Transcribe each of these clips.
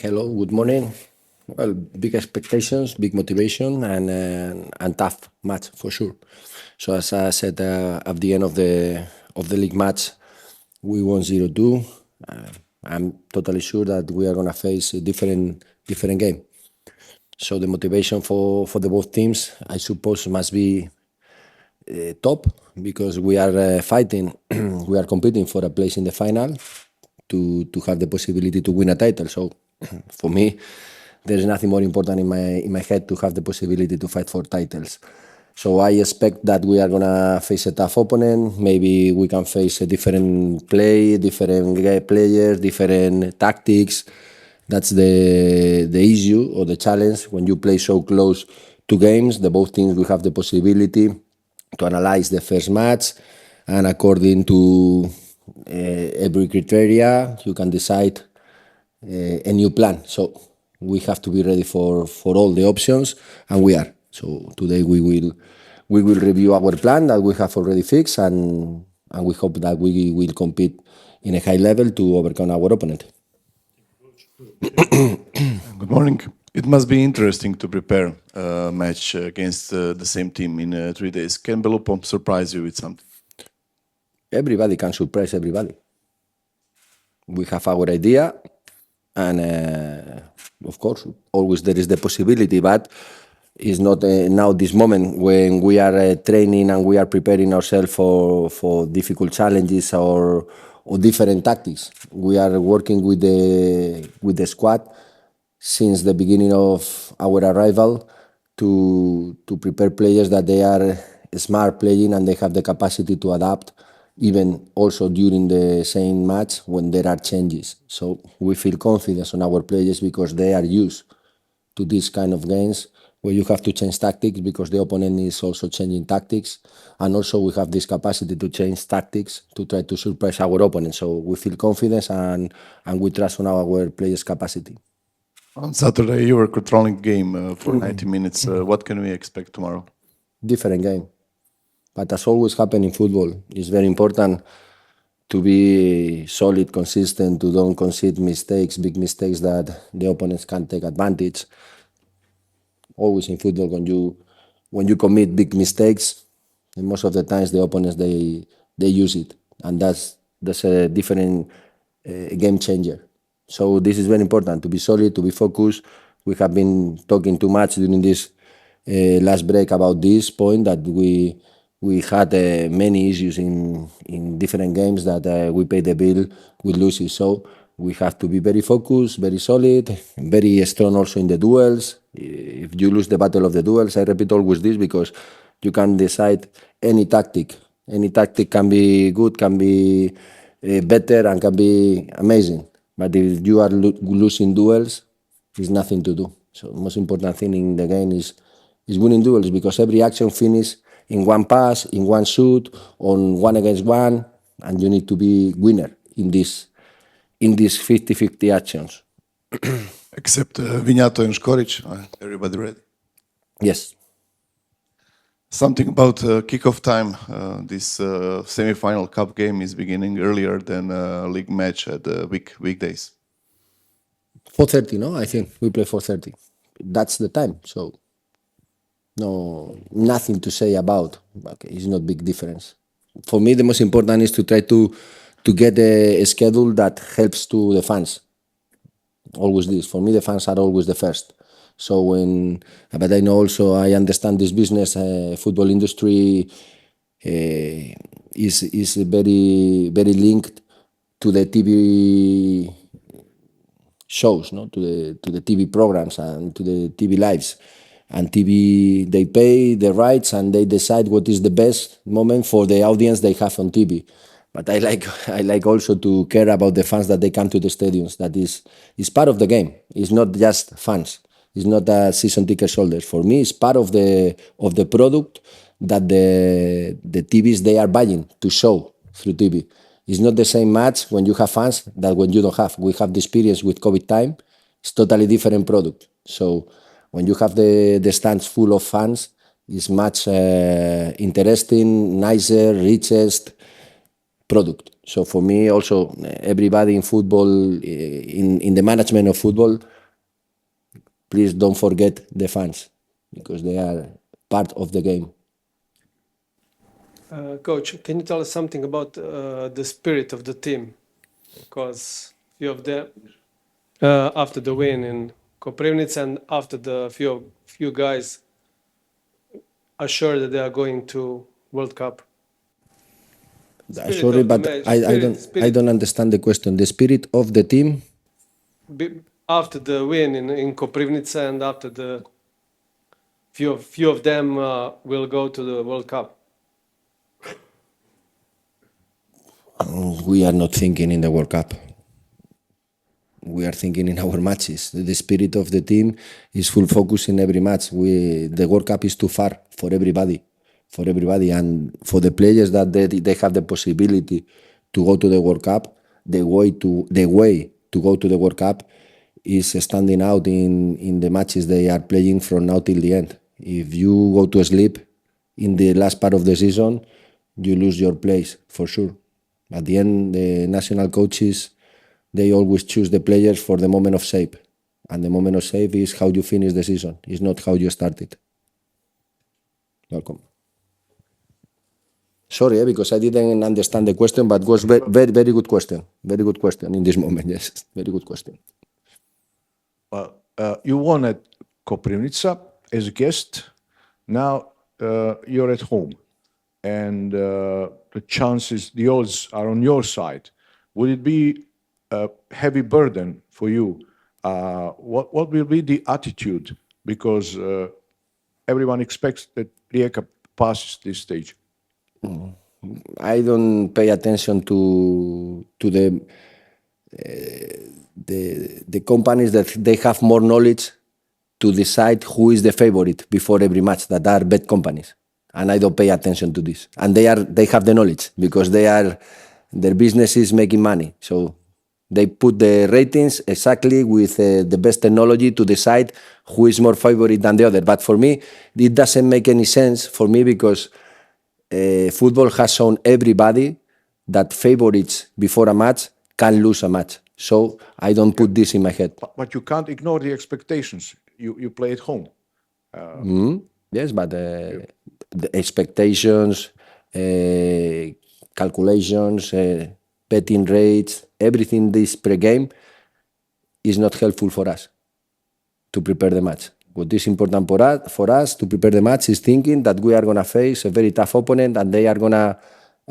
Hello, good morning. Well, big expectations, big motivation, and tough match for sure. So as I said at the end of the league match, we won 0-2. I'm totally sure that we are gonna face a different game. So the motivation for the both teams, I suppose, must be top because we are fighting, we are competing for a place in the final to have the possibility to win a title. So for me, there is nothing more important in my head to have the possibility to fight for titles. So I expect that we are gonna face a tough opponent. Maybe we can face a different play, different players, different tactics. That's the issue or the challenge when you play so close to games. The both teams will have the possibility to analyze the first match, and according to every criteria, you can decide a new plan. So we have to be ready for all the options, and we are. So today we will review our plan that we have already fixed, and we hope that we will compete in a high level to overcome our opponent. Good morning. It must be interesting to prepare a match against the same team in 3 days. Can Belupo surprise you with something? Everybody can surprise everybody. We have our idea, and of course, always there is the possibility, but it's not now this moment when we are training and we are preparing ourselves for difficult challenges or different tactics. We are working with the squad since the beginning of our arrival to prepare players that they are smart playing and they have the capacity to adapt even also during the same match when there are changes. So we feel confidence on our players because they are used to this kind of games where you have to change tactics because the opponent is also changing tactics, and also we have this capacity to change tactics to try to surprise our opponent. So we feel confidence and we trust on our players' capacity. On Saturday, you were controlling the game for 90 minutes. What can we expect tomorrow? Different game. But as always happens in football, it's very important to be solid, consistent, to don't concede mistakes, big mistakes that the opponents can take advantage. Always in football, when you commit big mistakes, most of the times the opponents they use it, and that's a different game changer. So this is very important to be solid, to be focused. We have been talking too much during this last break about this point that we had many issues in different games that we pay the bill, we lose it. So we have to be very focused, very solid, very strong also in the duels. If you lose the battle of the duels, I repeat always this because you can decide any tactic. Any tactic can be good, can be better, and can be amazing. But if you are losing duels, there's nothing to do. So the most important thing in the game is winning duels because every action finishes in one pass, in one shoot, on one against one, and you need to be winner in these 50-50 actions. Except Vignato and Škorić, everybody ready? Yes. Something about kickoff time. This semi-final cup game is beginning earlier than a league match at weekdays. 4:30, no? I think we play 4:30. That's the time. So nothing to say about. Okay, it's not big difference. For me, the most important is to try to get a schedule that helps to the fans. Always this. For me, the fans are always the first. So but I know also I understand this business. Football industry is very very linked to the TV shows, no, to the TV programs and to the TV lives. And TV, they pay the rights and they decide what is the best moment for the audience they have on TV. But I like also to care about the fans that they come to the stadiums. That is part of the game. It's not just fans. It's not a season ticket holders. For me, it's part of the product that the TVs they are buying to show through TV. It's not the same match when you have fans that when you don't have. We have the experience with COVID time. It's totally different product. So when you have the stands full of fans, it's much interesting, nicer, richest. product. So for me, also everybody in football, in the management of football, please don't forget the fans because they are part of the game. Coach, can you tell us something about the spirit of the team? Because few of them, after the win in Koprivnica and after the few guys are sure that they are going to World Cup. Sorry, but I don't understand the question. The spirit of the team? After the win in Koprivnica and after the few of them will go to the World Cup. We are not thinking in the World Cup. We are thinking in our matches. The spirit of the team is full focus in every match. The World Cup is too far for everybody, and for the players that they have the possibility to go to the World Cup. The way to go to the World Cup is standing out in the matches they are playing from now till the end. If you go to sleep in the last part of the season, you lose your place for sure. At the end, the national coaches, they always choose the players for the moment of shape. And the moment of shape is how you finish the season. It's not how you started. Welcome. Sorry, because I didn't understand the question, but it was very good question. Very good question in this moment, yes. Very good question. Well, you won at Koprivnica as a guest. Now you're at home. And the chances, the odds are on your side. Would it be a heavy burden for you? What will be the attitude? Because everyone expects that Rijeka passes this stage. I don't pay attention to the companies that they have more knowledge to decide who is the favorite before every match, that are bet companies. And I don't pay attention to this. And they have the knowledge because their business is making money. So they put the ratings exactly with the best technology to decide who is more favorite than the other. But for me, it doesn't make any sense for me because football has shown everybody that favorites before a match can lose a match. So I don't put this in my head. But you can't ignore the expectations. You play at home. Yes, but the expectations, calculations, betting rates, everything this pre-game is not helpful for us to prepare the match. What is important for us to prepare the match is thinking that we are going to face a very tough opponent and they are going to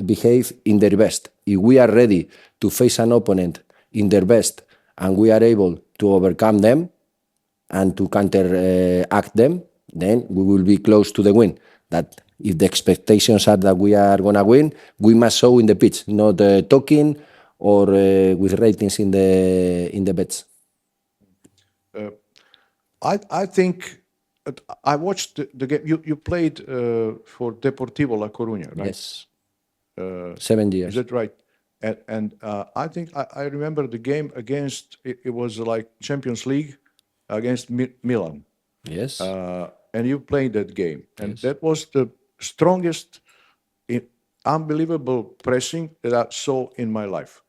behave in their best. If we are ready to face an opponent in their best and we are able to overcome them and to counteract them, then we will be close to the win. That if the expectations are that we are going to win, we must show in the pitch, not talking or with ratings in the bets. I think I watched the game. You played for Deportivo La Coruña, right? Yes. 7 years. Is that right? And I think I remember the game against, it was like Champions League against Milan. Yes. And you played that game. And that was the strongest, unbelievable pressing that I saw in my life.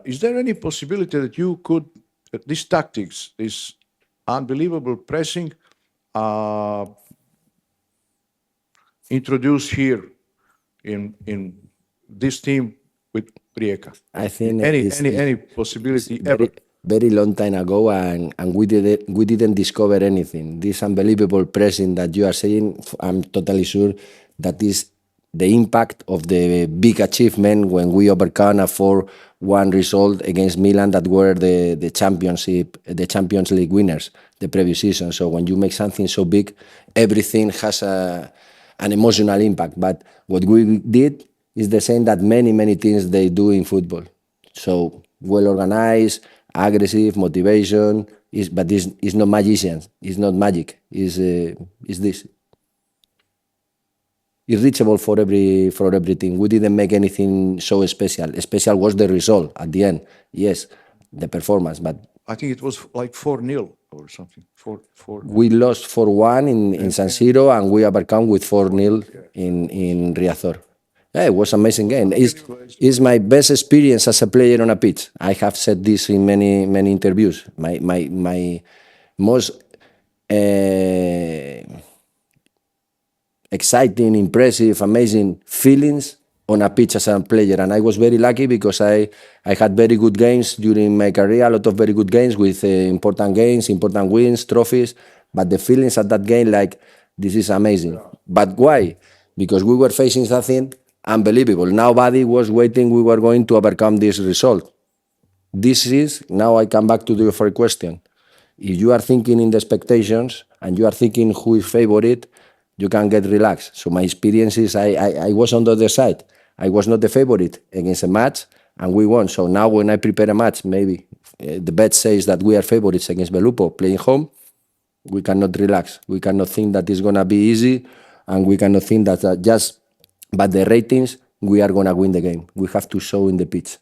Is there any possibility that you could, these tactics, this unbelievable pressing, introduce here in this team with Rijeka? I think any possibility ever? Very long time ago, and we didn't discover anything. This unbelievable pressing that you are saying, I'm totally sure that is the impact of the big achievement when we overcome a 4-1 result against Milan that were the Champions League winners the previous season. So when you make something so big, everything has an emotional impact. But what we did is the same that many teams they do in football. So well organized, aggressive, motivation, but it's not magicians. It's not magic. It's this. It's reachable for every team. We didn't make anything so special. Special was the result at the end. Yes, the performance, but I think it was like 4-0 or something. 4. We lost 4-1 in San Siro, and we overcome with 4-0 in Riazor. Yeah, it was an amazing game. It's my best experience as a player on a pitch. I have said this in many interviews. My most exciting, impressive, amazing feelings on a pitch as a player. And I was very lucky because I had very good games during my career, a lot of very good games with important games, important wins, trophies. But the feelings at that game, like, this is amazing. But why? Because we were facing something unbelievable. Nobody was waiting we were going to overcome this result. This is, now I come back to your first question. If you are thinking in the expectations and you are thinking who is favorite, you can get relaxed. So my experience is I was on the other side. I was not the favorite against a match and we won. So now when I prepare a match, maybe the bet says that we are favorites against Belupo playing home, we cannot relax. We cannot think that it's going to be easy and we cannot think that just by the ratings, we are going to win the game. We have to show in the pitch.